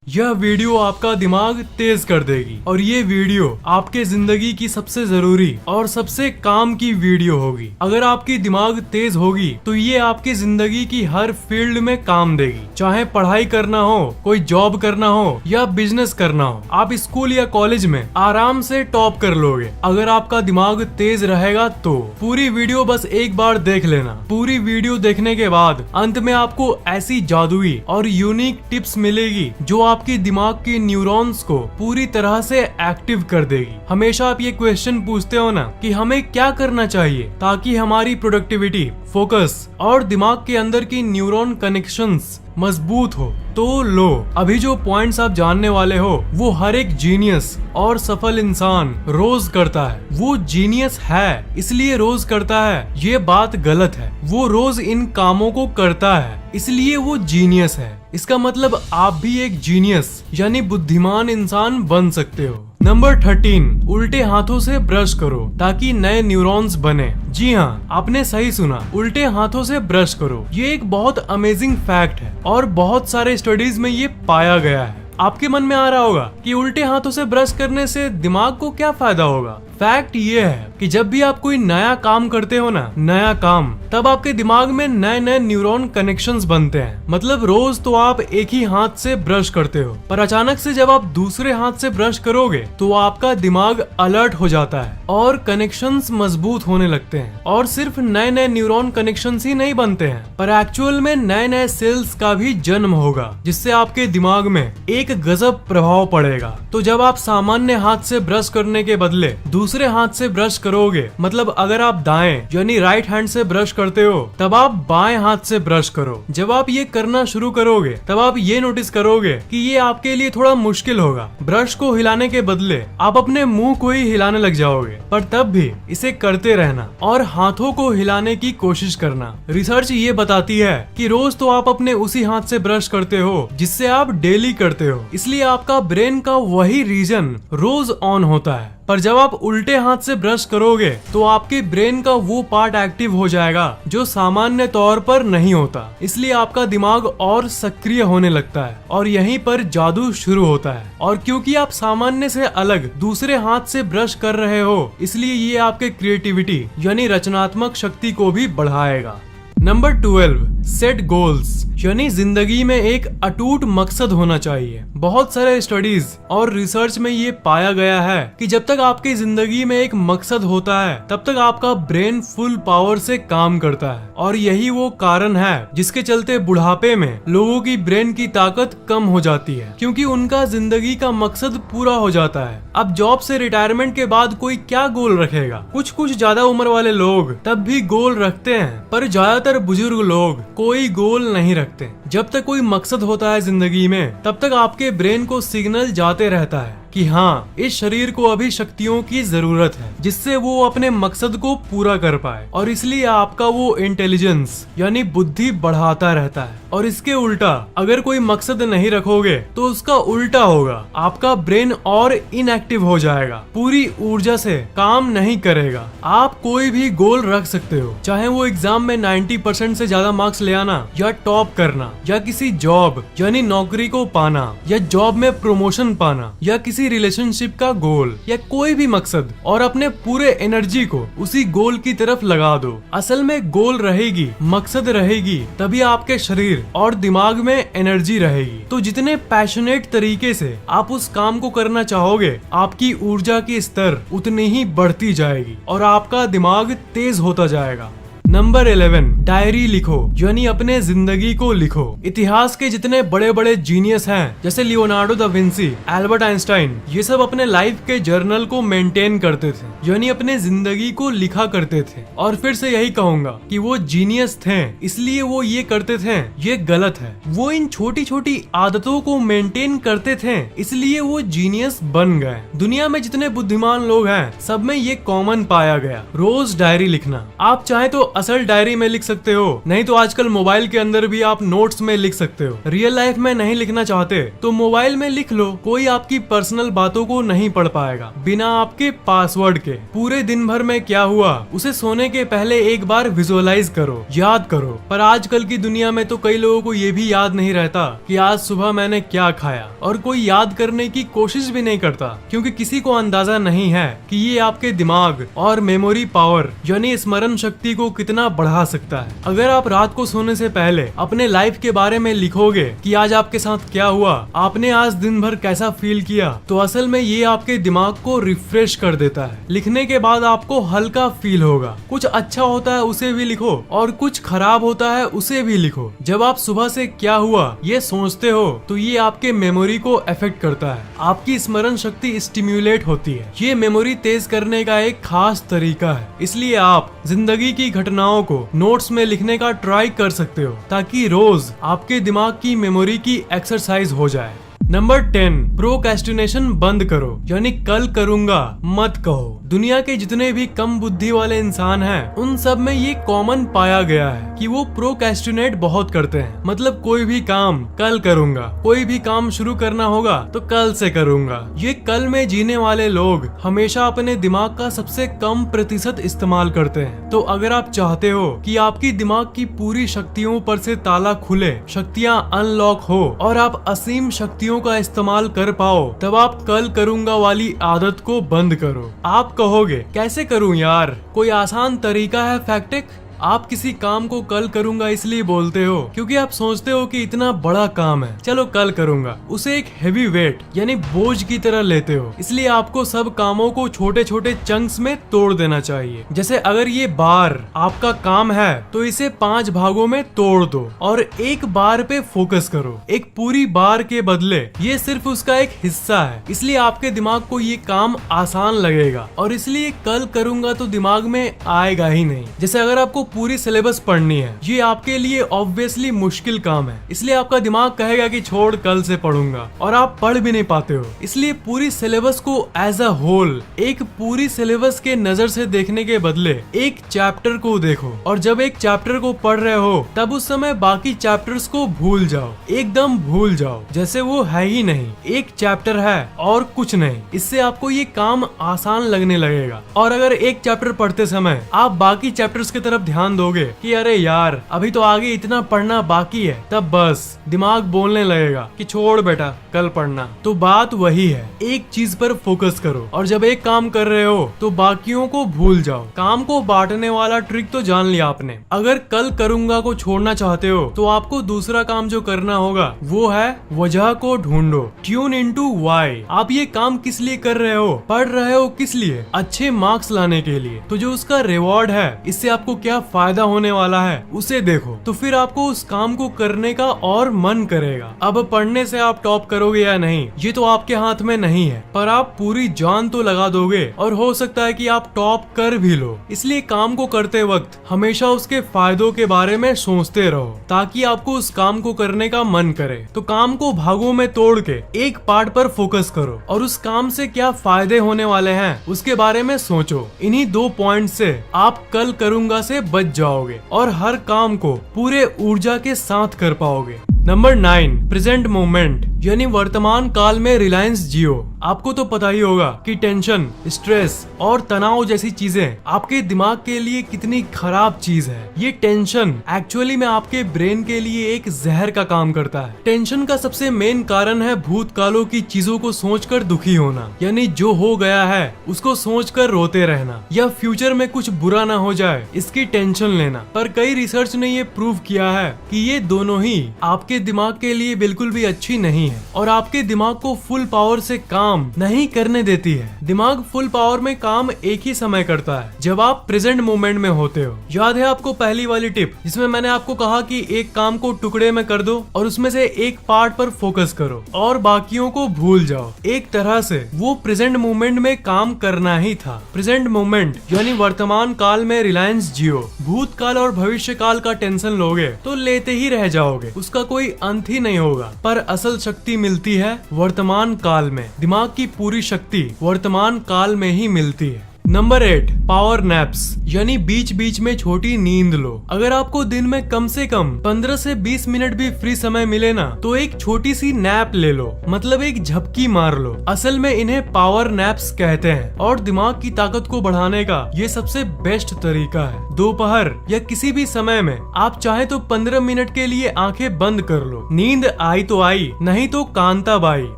यह वीडियो आपका दिमाग तेज कर देगी और ये वीडियो आपके जिंदगी की सबसे जरूरी और सबसे काम की वीडियो होगी। अगर आपकी दिमाग तेज होगी तो ये आपकी जिंदगी की हर फील्ड में काम देगी। चाहे पढ़ाई करना हो, कोई जॉब करना हो या बिजनेस करना हो, आप स्कूल या कॉलेज में आराम से टॉप कर लोगे अगर आपका दिमाग तेज रहेगा तो। पूरी वीडियो बस एक बार देख लेना। पूरी वीडियो देखने के बाद अंत में आपको ऐसी जादुई और यूनिक टिप्स मिलेगी जो आपकी दिमाग के न्यूरॉन्स को पूरी तरह से एक्टिव कर देगी। हमेशा आप ये क्वेश्चन पूछते हो ना कि हमें क्या करना चाहिए ताकि हमारी प्रोडक्टिविटी, फोकस और दिमाग के अंदर की न्यूरॉन कनेक्शंस मजबूत हो। तो लो, अभी जो पॉइंट्स आप जानने वाले हो वो हर एक जीनियस और सफल इंसान रोज करता है। वो जीनियस है इसलिए रोज करता है, ये बात गलत है। वो रोज इन कामों को करता है इसलिए वो जीनियस है। इसका मतलब आप भी एक जीनियस यानी बुद्धिमान इंसान बन सकते हो। नंबर 13, उल्टे हाथों से ब्रश करो ताकि नए न्यूरॉन्स बने। जी हाँ, आपने सही सुना, उल्टे हाथों से ब्रश करो। ये एक बहुत अमेजिंग फैक्ट है और बहुत सारे स्टडीज में ये पाया गया है। आपके मन में आ रहा होगा कि उल्टे हाथों से ब्रश करने से दिमाग को क्या फायदा होगा। फैक्ट ये है कि जब भी आप कोई नया काम करते हो ना, नया काम, तब आपके दिमाग में नए नए न्यूरॉन कनेक्शंस बनते हैं। मतलब रोज तो आप एक ही हाथ से ब्रश करते हो, पर अचानक से जब आप दूसरे हाथ से ब्रश करोगे तो आपका दिमाग अलर्ट हो जाता है और कनेक्शंस मजबूत होने लगते हैं। और सिर्फ नए नए न्यूरॉन कनेक्शंस ही नहीं बनते हैं, पर एक्चुअल में नए नए सेल्स का भी जन्म होगा जिससे आपके दिमाग में एक गजब प्रभाव पड़ेगा। तो जब आप सामान्य हाथ से ब्रश करने के बदले दूसरे हाथ से ब्रश करोगे, मतलब अगर आप दाएं यानी राइट हैंड से ब्रश करते हो तब आप बाएं हाथ से ब्रश करो। जब आप ये करना शुरू करोगे तब आप ये नोटिस करोगे कि ये आपके लिए थोड़ा मुश्किल होगा। ब्रश को हिलाने के बदले आप अपने मुंह को ही हिलाने लग जाओगे, पर तब भी इसे करते रहना और हाथों को हिलाने की कोशिश करना। रिसर्च ये बताती है कि रोज तो आप अपने उसी हाथ से ब्रश करते हो जिससे आप डेली करते हो, इसलिए आपका ब्रेन का वही रीजन रोज ऑन होता है। पर जब आप उल्टे हाथ से ब्रश करोगे तो आपके ब्रेन का वो पार्ट एक्टिव हो जाएगा जो सामान्य तौर पर नहीं होता, इसलिए आपका दिमाग और सक्रिय होने लगता है और यहीं पर जादू शुरू होता है। और क्योंकि आप सामान्य से अलग दूसरे हाथ से ब्रश कर रहे हो, इसलिए ये आपके क्रिएटिविटी यानी रचनात्मक शक्ति को भी बढ़ाएगा। नंबर 12, सेट गोल्स यानी जिंदगी में एक अटूट मकसद होना चाहिए। बहुत सारे स्टडीज और रिसर्च में ये पाया गया है कि जब तक आपकी जिंदगी में एक मकसद होता है तब तक आपका ब्रेन फुल पावर से काम करता है। और यही वो कारण है जिसके चलते बुढ़ापे में लोगों की ब्रेन की ताकत कम हो जाती है, क्योंकि उनका जिंदगी का मकसद पूरा हो जाता है। अब जॉब से रिटायरमेंट के बाद कोई क्या गोल रखेगा? कुछ ज्यादा उम्र वाले लोग तब भी गोल रखते हैं, पर ज्यादातर बुजुर्ग लोग कोई गोल नहीं रखते। जब तक कोई मकसद होता है जिंदगी में तब तक आपके ब्रेन को सिग्नल जाते रहता है कि हाँ, इस शरीर को अभी शक्तियों की जरूरत है जिससे वो अपने मकसद को पूरा कर पाए। और इसलिए आपका वो इंटेलिजेंस यानी बुद्धि बढ़ाता रहता है। और इसके उल्टा अगर कोई मकसद नहीं रखोगे तो उसका उल्टा होगा, आपका ब्रेन और इनएक्टिव हो जाएगा, पूरी ऊर्जा से काम नहीं करेगा। आप कोई भी गोल रख सकते हो, चाहे वो एग्जाम में 90% से ज्यादा मार्क्स ले आना या टॉप करना या किसी जॉब यानी नौकरी को पाना या जॉब में प्रमोशन पाना या किसी रिलेशनशिप का गोल या कोई भी मकसद, और अपने पूरे एनर्जी को उसी गोल की तरफ लगा दो। असल में गोल रहेगी, मकसद रहेगी, तभी आपके शरीर और दिमाग में एनर्जी रहेगी। तो जितने पैशनेट तरीके से आप उस काम को करना चाहोगे, आपकी ऊर्जा की स्तर उतनी ही बढ़ती जाएगी और आपका दिमाग तेज होता जाएगा। नंबर 11, डायरी लिखो यानी अपने जिंदगी को लिखो। इतिहास के जितने बड़े बड़े जीनियस हैं जैसे Leonardo da Vinci, Albert Einstein, ये सब अपने लाइफ के जर्नल को मेंटेन करते थे यानी अपने जिंदगी को लिखा करते थे। और फिर से यही कहूंगा कि वो जीनियस थे इसलिए वो ये करते थे, ये गलत है। वो इन छोटी छोटी आदतों को मेंटेन करते थे इसलिए वो जीनियस बन गए। दुनिया में जितने बुद्धिमान लोग हैं सब में ये कॉमन पाया गया, रोज डायरी लिखना। आप चाहे तो दरअसल डायरी में लिख सकते हो, नहीं तो आजकल मोबाइल के अंदर भी आप नोट्स में लिख सकते हो। रियल लाइफ में नहीं लिखना चाहते तो मोबाइल में लिख लो, कोई आपकी पर्सनल बातों को नहीं पढ़ पाएगा बिना आपके पासवर्ड के। पूरे दिन भर में क्या हुआ उसे सोने के पहले एक बार विजुअलाइज करो, याद करो। पर आजकल की दुनिया में तो कई लोगों को ये भी याद नहीं रहता कि आज सुबह मैंने क्या खाया, और कोई याद करने की कोशिश भी नहीं करता क्योंकि किसी को अंदाजा नहीं है कि ये आपके दिमाग और मेमोरी पावर यानी स्मरण शक्ति को कितना बढ़ा सकता है। अगर आप रात को सोने से पहले अपने लाइफ के बारे में लिखोगे कि आज आपके साथ क्या हुआ, आपने आज दिन भर कैसा फील किया, तो असल में ये आपके दिमाग को रिफ्रेश कर देता है। लिखने के बाद आपको हल्का फील होगा। कुछ अच्छा होता है उसे भी लिखो और कुछ खराब होता है उसे भी लिखो। जब आप सुबह से क्या हुआ ये सोचते हो तो ये आपके मेमोरी को अफेक्ट करता है, आपकी स्मरण शक्ति स्टिम्युलेट होती है। ये मेमोरी तेज करने का एक खास तरीका है, इसलिए आप जिंदगी की घटनाओं को नोट्स में लिखने का ट्राई कर सकते हो ताकि रोज आपके दिमाग की मेमोरी की एक्सरसाइज हो जाए। नंबर 10, प्रोक्रेस्टिनेशन बंद करो, यानी कल करूंगा मत कहो। दुनिया के जितने भी कम बुद्धि वाले इंसान हैं, उन सब में ये कॉमन पाया गया है कि वो प्रोक्रेस्टिनेट बहुत करते हैं। मतलब कोई भी काम कल करूंगा, कोई भी काम शुरू करना होगा तो कल से करूंगा। ये कल में जीने वाले लोग हमेशा अपने दिमाग का सबसे कम प्रतिशत इस्तेमाल करते हैं। तो अगर आप चाहते हो कि आपकी दिमाग की पूरी शक्तियों पर से ताला खुले, शक्तियाँ अनलॉक हो और आप असीम शक्तियों का इस्तेमाल कर पाओ, तब आप कल करूंगा वाली आदत को बंद करो। आप कहोगे कैसे करूं यार, कोई आसान तरीका है फैक्टिक? आप किसी काम को कल करूंगा इसलिए बोलते हो क्योंकि आप सोचते हो कि इतना बड़ा काम है, चलो कल करूंगा। उसे एक हेवी वेट यानी बोझ की तरह लेते हो, इसलिए आपको सब कामों को छोटे छोटे चंक्स में तोड़ देना चाहिए। जैसे अगर ये बार आपका काम है तो इसे 5 भागों में तोड़ दो और एक बार पे फोकस करो। एक पूरी बार के बदले ये सिर्फ उसका एक हिस्सा है, इसलिए आपके दिमाग को ये काम आसान लगेगा और इसलिए कल करूंगा तो दिमाग में आएगा ही नहीं। जैसे अगर आपको पूरी सिलेबस पढ़नी है, ये आपके लिए ऑब्वियसली मुश्किल काम है, इसलिए आपका दिमाग कहेगा कि छोड़ कल से पढ़ूंगा, और आप पढ़ भी नहीं पाते हो। इसलिए पूरी सिलेबस को एज अ होल, एक पूरी सिलेबस के नजर से देखने के बदले एक चैप्टर को देखो, और जब एक चैप्टर को पढ़ रहे हो तब उस समय बाकी चैप्टर्स को भूल जाओ, एकदम भूल जाओ जैसे वो है ही नहीं। एक चैप्टर है और कुछ नहीं, इससे आपको ये काम आसान लगने लगेगा। और अगर एक चैप्टर पढ़ते समय आप बाकी चैप्टर्स की तरफ ध्यान दोगे कि अरे यार अभी तो आगे इतना पढ़ना बाकी है, तब बस दिमाग बोलने लगेगा कि छोड़ बेटा कल पढ़ना। तो बात वही है, एक चीज पर फोकस करो, और जब एक काम कर रहे हो तो बाकियों को भूल जाओ। काम को बांटने वाला ट्रिक तो जान लिया आपने। अगर कल करूंगा को छोड़ना चाहते हो तो आपको दूसरा काम जो करना होगा वो है वजह को ढूंढो। Tune into why. आप ये काम किस लिए कर रहे हो, पढ़ रहे हो किस लिए? अच्छे मार्क्स लाने के लिए। तो जो उसका रिवॉर्ड है, इससे आपको क्या फायदा होने वाला है उसे देखो, तो फिर आपको उस काम को करने का और मन करेगा। अब पढ़ने से आप टॉप करोगे या नहीं ये तो आपके हाथ में नहीं है, पर आप पूरी जान तो लगा दोगे और हो सकता है कि आप टॉप कर भी लो। इसलिए काम को करते वक्त हमेशा उसके फायदों के बारे में सोचते रहो ताकि आपको उस काम को करने का मन करे। तो काम को भागों में तोड़ के एक पार्ट पर फोकस करो और उस काम से क्या फायदे होने वाले हैं उसके बारे में सोचो। इन्हीं 2 पॉइंट से आप कल करूंगा से बच जाओगे और हर काम को पूरे ऊर्जा के साथ कर पाओगे। नंबर 9, प्रेजेंट मोमेंट यानी वर्तमान काल में रिलायंस जियो। आपको तो पता ही होगा कि टेंशन, स्ट्रेस और तनाव जैसी चीजें आपके दिमाग के लिए कितनी खराब चीज है। ये टेंशन एक्चुअली में आपके ब्रेन के लिए एक जहर का काम करता है। टेंशन का सबसे मेन कारण है भूतकालों की चीजों को सोचकर दुखी होना, यानी जो हो गया है उसको सोचकर रोते रहना, या फ्यूचर में कुछ बुरा ना हो जाए इसकी टेंशन लेना। पर कई रिसर्च ने ये प्रूव किया है कि ये दोनों ही आपके दिमाग के लिए बिल्कुल भी अच्छी नहीं है और आपके दिमाग को फुल पावर से काम नहीं करने देती है। दिमाग फुल पावर में काम एक ही समय करता है जब आप प्रेजेंट मोमेंट में होते हो। याद है आपको पहली वाली टिप जिसमें मैंने आपको कहा कि एक काम को टुकड़े में कर दो और उसमें से एक पार्ट पर फोकस करो और बाकियों को भूल जाओ। एक तरह से वो प्रेजेंट मोमेंट में काम करना ही था। प्रेजेंट मोमेंट यानी वर्तमान काल में रिलायंस जियो। भूतकाल और भविष्य काल का टेंशन लोगे तो लेते ही रह जाओगे, उसका कोई अंत ही नहीं होगा। पर असल शक्ति मिलती है वर्तमान काल में। दिमाग की पूरी शक्ति वर्तमान काल में ही मिलती है। नंबर 8, पावर नैप्स, यानी बीच बीच में छोटी नींद लो। अगर आपको दिन में कम से कम 15 से 20 मिनट भी फ्री समय मिले ना, तो एक छोटी सी नैप ले लो, मतलब एक झपकी मार लो। असल में इन्हें पावर नैप्स कहते हैं और दिमाग की ताकत को बढ़ाने का ये सबसे बेस्ट तरीका है। दोपहर या किसी भी समय में आप चाहे तो 15 मिनट के लिए आंखें बंद कर लो। नींद आई तो आई, नहीं तो कांता बाई।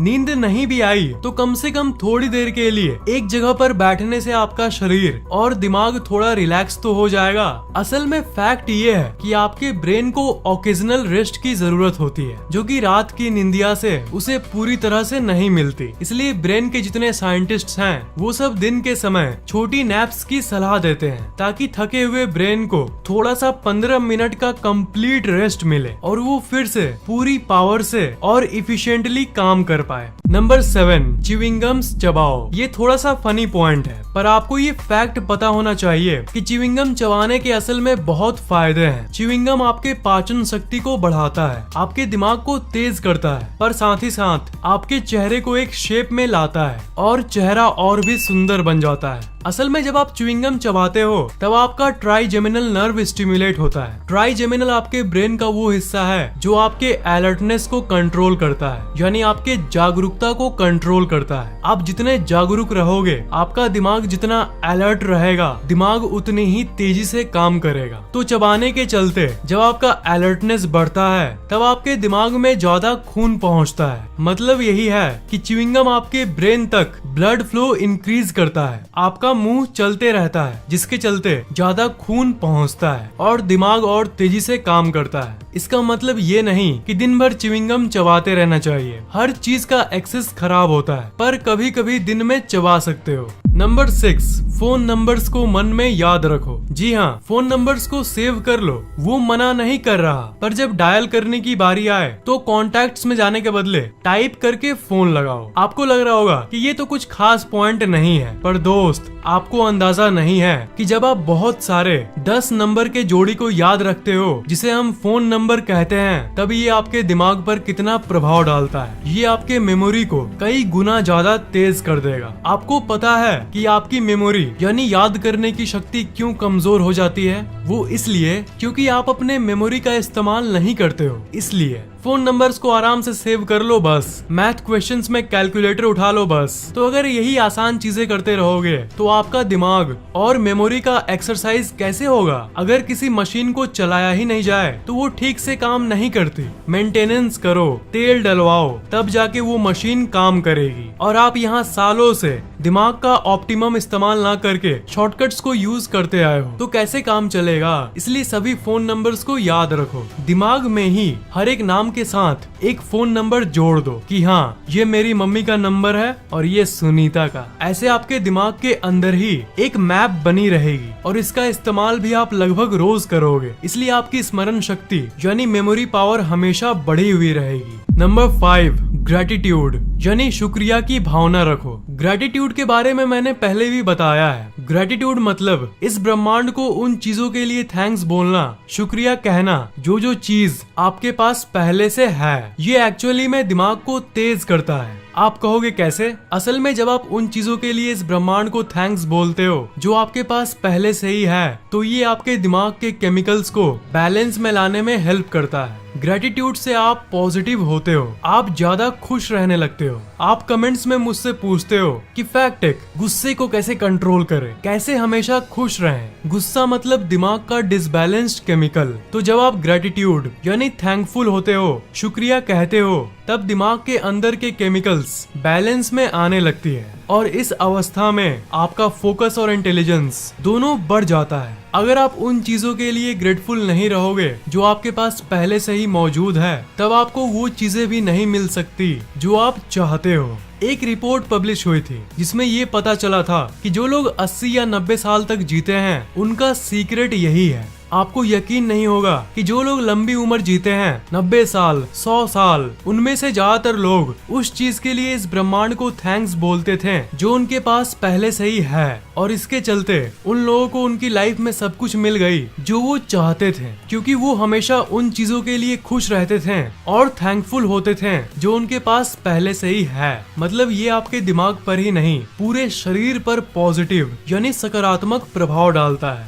नींद नहीं भी आई तो कम से कम थोड़ी देर के लिए एक जगह पर बैठने से आपका शरीर और दिमाग थोड़ा रिलैक्स तो हो जाएगा। असल में फैक्ट ये है कि आपके ब्रेन को ओकेजनल रेस्ट की जरूरत होती है, जो कि रात की निंदिया से उसे पूरी तरह से नहीं मिलती। इसलिए ब्रेन के जितने साइंटिस्ट्स हैं वो सब दिन के समय छोटी नैप्स की सलाह देते हैं, ताकि थके हुए ब्रेन को थोड़ा सा 15 मिनट का कंप्लीट रेस्ट मिले और वो फिर से पूरी पावर से और इफिशिएंटली काम कर पाए। नंबर 7, च्युइंग गम्स चबाओ। ये थोड़ा सा फनी पॉइंट है, पर आपको ये फैक्ट पता होना चाहिए कि च्युइंग गम चबाने के असल में बहुत फायदे हैं। च्युइंग गम आपके पाचन शक्ति को बढ़ाता है, आपके दिमाग को तेज करता है, पर साथ ही साथ आपके चेहरे को एक शेप में लाता है और चेहरा और भी सुंदर बन जाता है। असल में जब आप च्युइंग गम चबाते हो तब आपका ट्राइजेमिनल नर्व स्टिमुलेट होता है। ट्राइजेमिनल आपके ब्रेन का वो हिस्सा है जो आपके अलर्टनेस को कंट्रोल करता है, यानी आपके जागरूकता को कंट्रोल करता है। आप जितने जागरूक रहोगे, आपका दिमाग जितना अलर्ट रहेगा, दिमाग उतनी ही तेजी से काम करेगा। तो चबाने के चलते जब आपका अलर्टनेस बढ़ता है तब आपके दिमाग में ज्यादा खून पहुंचता है। मतलब यही है कि च्युइंग गम आपके ब्रेन तक ब्लड फ्लो इंक्रीज करता है, आपका मुंह चलते रहता है, जिसके चलते ज्यादा खून पहुंचता है और दिमाग और तेजी से काम करता है। इसका मतलब ये नहीं कि दिन भर च्युइंग गम चबाते रहना चाहिए। हर चीज का एक्सेस खराब होता है, पर कभी कभी दिन में चबा सकते हो। नंबर 6, फोन नंबर्स को मन में याद रखो। जी हाँ, फोन नंबर्स को सेव कर लो। वो मना नहीं कर रहा, पर जब डायल करने की बारी आए तो कॉन्टैक्ट्स में जाने के बदले टाइप करके फोन लगाओ। आपको लग रहा होगा कि ये तो कुछ खास पॉइंट नहीं है, पर दोस्त आपको अंदाजा नहीं है कि जब आप बहुत सारे 10 नंबर के जोड़ी को याद रखते हो, जिसे हम फोन नंबर कहते हैं, तब ये आपके दिमाग पर कितना प्रभाव डालता है। ये आपके मेमोरी को कई गुना ज्यादा तेज कर देगा। आपको पता है कि आपकी मेमोरी यानी याद करने की शक्ति क्यों कमजोर हो जाती है? वो इसलिए क्योंकि आप अपने मेमोरी का इस्तेमाल नहीं करते हो। इसलिए फोन नंबर्स को आराम से सेव कर लो बस। मैथ क्वेश्चंस में कैलकुलेटर उठा लो बस। तो अगर यही आसान चीजें करते रहोगे तो आपका दिमाग और मेमोरी का एक्सरसाइज कैसे होगा? अगर किसी मशीन को चलाया ही नहीं जाए तो वो ठीक से काम नहीं करती। मेंटेनेंस करो, तेल डलवाओ, तब जाके वो मशीन काम करेगी। और आप यहाँ सालों से दिमाग का ऑप्टिमम इस्तेमाल ना करके शॉर्टकट्स को यूज करते आए हो, तो कैसे काम चलेगा? इसलिए सभी फोन नंबर्स को याद रखो। दिमाग में ही हर एक नाम के साथ एक फोन नंबर जोड़ दो कि हाँ, ये मेरी मम्मी का नंबर है और ये सुनीता का। ऐसे आपके दिमाग के अंदर ही एक मैप बनी रहेगी और इसका इस्तेमाल भी आप लगभग रोज करोगे। इसलिए आपकी स्मरण शक्ति यानी मेमोरी पावर हमेशा बढ़ी हुई रहेगी। नंबर 5, ग्रेटिट्यूड यानी शुक्रिया की भावना रखो। ग्रेटिट्यूड के बारे में मैंने पहले भी बताया है। ग्रेटिट्यूड मतलब इस ब्रह्मांड को उन चीजों के लिए थैंक्स बोलना, शुक्रिया कहना जो चीज आपके पास पहले से है। ये एक्चुअली में दिमाग को तेज करता है। आप कहोगे कैसे? असल में जब आप उन चीजों के लिए इस ब्रह्मांड को थैंक्स बोलते हो जो आपके पास पहले से ही है, तो ये आपके दिमाग के केमिकल्स को बैलेंस में लाने में हेल्प करता है। ग्रेटिट्यूड से आप पॉजिटिव होते हो, आप ज्यादा खुश रहने लगते हो। आप कमेंट्स में मुझसे पूछते हो कि फैक्ट टेक गुस्से को कैसे कंट्रोल करें, कैसे हमेशा खुश रहें। गुस्सा मतलब दिमाग का डिसबैलेंस्ड केमिकल। तो जब आप ग्रेटिट्यूड यानी थैंकफुल होते हो, शुक्रिया कहते हो, तब दिमाग के अंदर के केमिकल्स बैलेंस में आने लगती है और इस अवस्था में आपका फोकस और इंटेलिजेंस दोनों बढ़ जाता है। अगर आप उन चीजों के लिए ग्रेटफुल नहीं रहोगे जो आपके पास पहले से ही मौजूद है, तब आपको वो चीजें भी नहीं मिल सकती जो आप चाहते हो। एक रिपोर्ट पब्लिश हुई थी जिसमें ये पता चला था कि जो लोग 80 या 90 साल तक जीते हैं, उनका सीक्रेट यही है आपको यकीन नहीं होगा कि जो लोग लंबी उम्र जीते हैं 90 साल 100 साल, उनमें से ज्यादातर लोग उस चीज के लिए इस ब्रह्मांड को थैंक्स बोलते थे जो उनके पास पहले से ही है, और इसके चलते उन लोगों को उनकी लाइफ में सब कुछ मिल गई जो वो चाहते थे, क्योंकि वो हमेशा उन चीजों के लिए खुश रहते थे और थैंकफुल होते थे जो उनके पास पहले से ही है। मतलब ये आपके दिमाग पर ही नहीं, पूरे शरीर पर पॉजिटिव यानी सकारात्मक प्रभाव डालता है।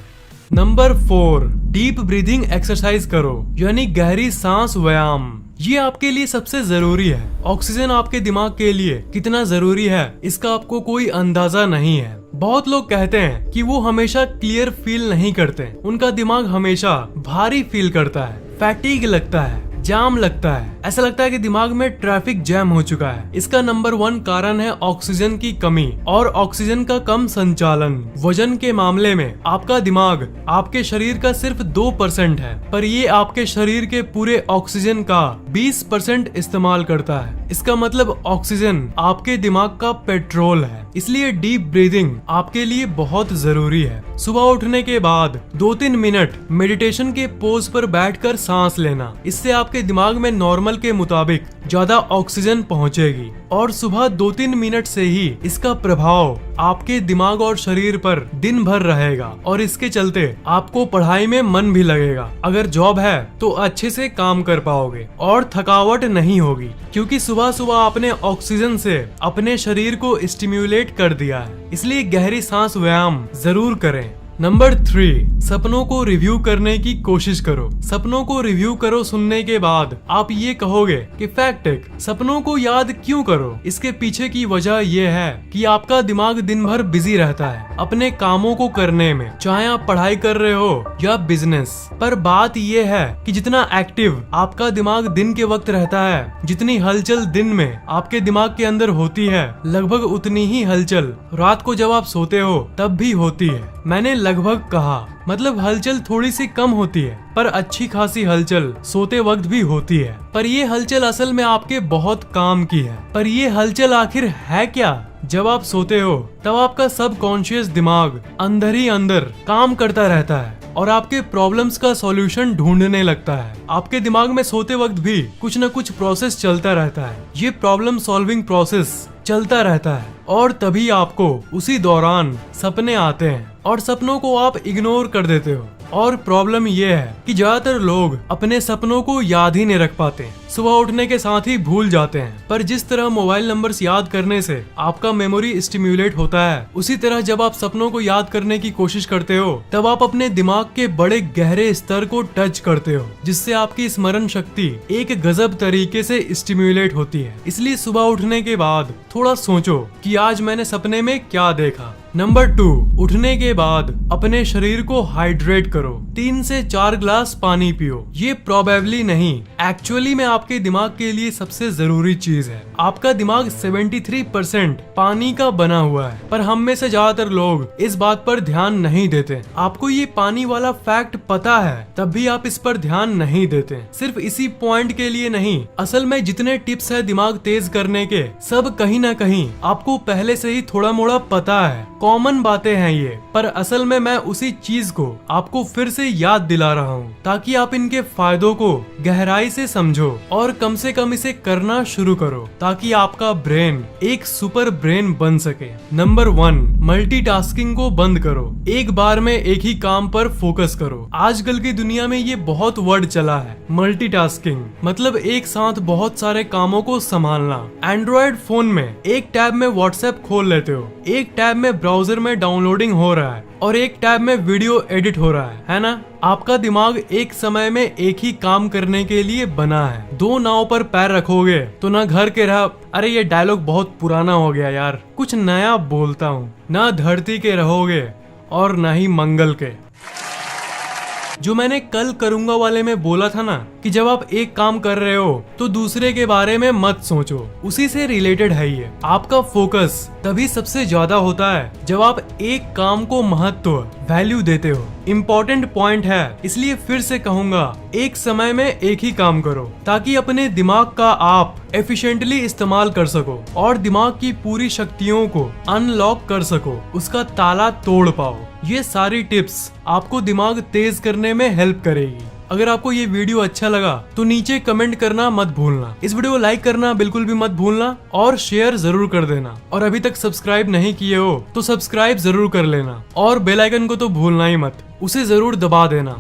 नंबर 4, डीप ब्रीदिंग एक्सरसाइज करो यानी गहरी सांस व्यायाम। ये आपके लिए सबसे जरूरी है। ऑक्सीजन आपके दिमाग के लिए कितना जरूरी है इसका आपको कोई अंदाजा नहीं है। बहुत लोग कहते हैं कि वो हमेशा क्लियर फील नहीं करते, उनका दिमाग हमेशा भारी फील करता है, फैटीग लगता है, जाम लगता है, ऐसा लगता है कि दिमाग में ट्रैफिक जैम हो चुका है। इसका नंबर 1 कारण है ऑक्सीजन की कमी और ऑक्सीजन का कम संचालन। वजन के मामले में आपका दिमाग आपके शरीर का सिर्फ 2% है, पर ये आपके शरीर के पूरे ऑक्सीजन का 20% इस्तेमाल करता है। इसका मतलब ऑक्सीजन आपके दिमाग का पेट्रोल है। इसलिए डीप ब्रीदिंग आपके लिए बहुत जरूरी है। सुबह उठने के बाद 2-3 मिनट मेडिटेशन के पोज पर बैठकर सांस लेना, इससे आपके दिमाग में नॉर्मल के मुताबिक ज्यादा ऑक्सीजन पहुंचेगी और सुबह 2-3 मिनट से ही इसका प्रभाव आपके दिमाग और शरीर पर दिन भर रहेगा और इसके चलते आपको पढ़ाई में मन भी लगेगा। अगर जॉब है तो अच्छे से काम कर पाओगे और थकावट नहीं होगी, क्योंकि सुबह सुबह आपने ऑक्सीजन से अपने शरीर को स्टिम्युलेट कर दिया है। इसलिए गहरी सांस व्यायाम जरूर करें। नंबर 3, सपनों को रिव्यू करने की कोशिश करो। सपनों को रिव्यू करो सुनने के बाद आप ये कहोगे कि फैक्ट सपनों को याद क्यों करो। इसके पीछे की वजह यह है कि आपका दिमाग दिन भर बिजी रहता है अपने कामों को करने में, चाहे आप पढ़ाई कर रहे हो या बिजनेस। पर बात यह है कि जितना एक्टिव आपका दिमाग दिन के वक्त रहता है, जितनी हलचल दिन में आपके दिमाग के अंदर होती है, लगभग उतनी ही हलचल रात को जब आप सोते हो तब भी होती है। मैंने लगभग कहा, मतलब हलचल थोड़ी सी कम होती है पर अच्छी खासी हलचल सोते वक्त भी होती है। पर ये हलचल असल में आपके बहुत काम की है। पर ये हलचल आखिर है क्या? जब आप सोते हो तब आपका सबकॉन्शियस दिमाग अंदर ही अंदर काम करता रहता है और आपके प्रॉब्लम्स का सॉल्यूशन ढूंढने लगता है। आपके दिमाग में सोते वक्त भी कुछ न कुछ प्रोसेस चलता रहता है। ये प्रॉब्लम सॉल्विंग प्रोसेस चलता रहता है और तभी आपको उसी दौरान सपने आते हैं और सपनों को आप इग्नोर कर देते हो। और प्रॉब्लम ये है कि ज्यादातर लोग अपने सपनों को याद ही नहीं रख पाते, सुबह उठने के साथ ही भूल जाते हैं। पर जिस तरह मोबाइल नंबर्स याद करने से आपका मेमोरी स्टिम्युलेट होता है, उसी तरह जब आप सपनों को याद करने की कोशिश करते हो तब आप अपने दिमाग के बड़े गहरे स्तर को टच करते हो, जिससे आपकी स्मरण शक्ति एक गजब तरीके से स्टिम्युलेट होती है। इसलिए सुबह उठने के बाद थोड़ा सोचो कि आज मैंने सपने में क्या देखा। नंबर 2, उठने के बाद अपने शरीर को हाइड्रेट करो। 3 से 4 ग्लास पानी पियो। ये प्रोबेबली नहीं, एक्चुअली में आपके दिमाग के लिए सबसे जरूरी चीज है। आपका दिमाग 73% पानी का बना हुआ है, पर हम में से ज्यादातर लोग इस बात पर ध्यान नहीं देते। आपको ये पानी वाला फैक्ट पता है तब भी आप इस पर ध्यान नहीं देते। सिर्फ इसी पॉइंट के लिए नहीं, असल में जितने टिप्स है दिमाग तेज करने के, सब कहीं ना कहीं आपको पहले से ही थोड़ा मोड़ा पता है। कॉमन बातें हैं ये, पर असल में मैं उसी चीज को आपको फिर से याद दिला रहा हूँ ताकि आप इनके फायदों को गहराई से समझो और कम से कम इसे करना शुरू करो ताकि आपका ब्रेन एक सुपर ब्रेन बन सके। नंबर 1, मल्टीटास्किंग को बंद करो। एक बार में एक ही काम पर फोकस करो। आजकल की दुनिया में ये बहुत वर्ड चला है, मल्टीटास्किंग, मतलब एक साथ बहुत सारे कामों को संभालना। एंड्रॉइड फोन में एक टैब में व्हाट्सएप खोल लेते हो, एक टैब में ब्राउजर में डाउनलोडिंग हो रहा है और एक टैब में वीडियो एडिट हो रहा है ना? आपका दिमाग एक समय में एक ही काम करने के लिए बना है। 2 नाव पर पैर रखोगे तो ना घर के रह, अरे ये डायलॉग बहुत पुराना हो गया यार, कुछ नया बोलता हूँ, ना धरती के रहोगे और ना ही मंगल के। जो मैंने कल करूंगा वाले में बोला था ना कि जब आप एक काम कर रहे हो तो दूसरे के बारे में मत सोचो, उसी से रिलेटेड है ये। आपका फोकस तभी सबसे ज्यादा होता है जब आप एक काम को महत्व, वैल्यू देते हो। इम्पोर्टेंट पॉइंट है, इसलिए फिर से कहूंगा, एक समय में एक ही काम करो ताकि अपने दिमाग का आप एफिशिएंटली इस्तेमाल कर सको और दिमाग की पूरी शक्तियों को अनलॉक कर सको, उसका ताला तोड़ पाओ। ये सारी टिप्स आपको दिमाग तेज करने में हेल्प करेगी। अगर आपको ये वीडियो अच्छा लगा तो नीचे कमेंट करना मत भूलना, इस वीडियो को लाइक करना बिल्कुल भी मत भूलना और शेयर जरूर कर देना। और अभी तक सब्सक्राइब नहीं किए हो तो सब्सक्राइब जरूर कर लेना और बेल आइकन को तो भूलना ही मत, उसे जरूर दबा देना।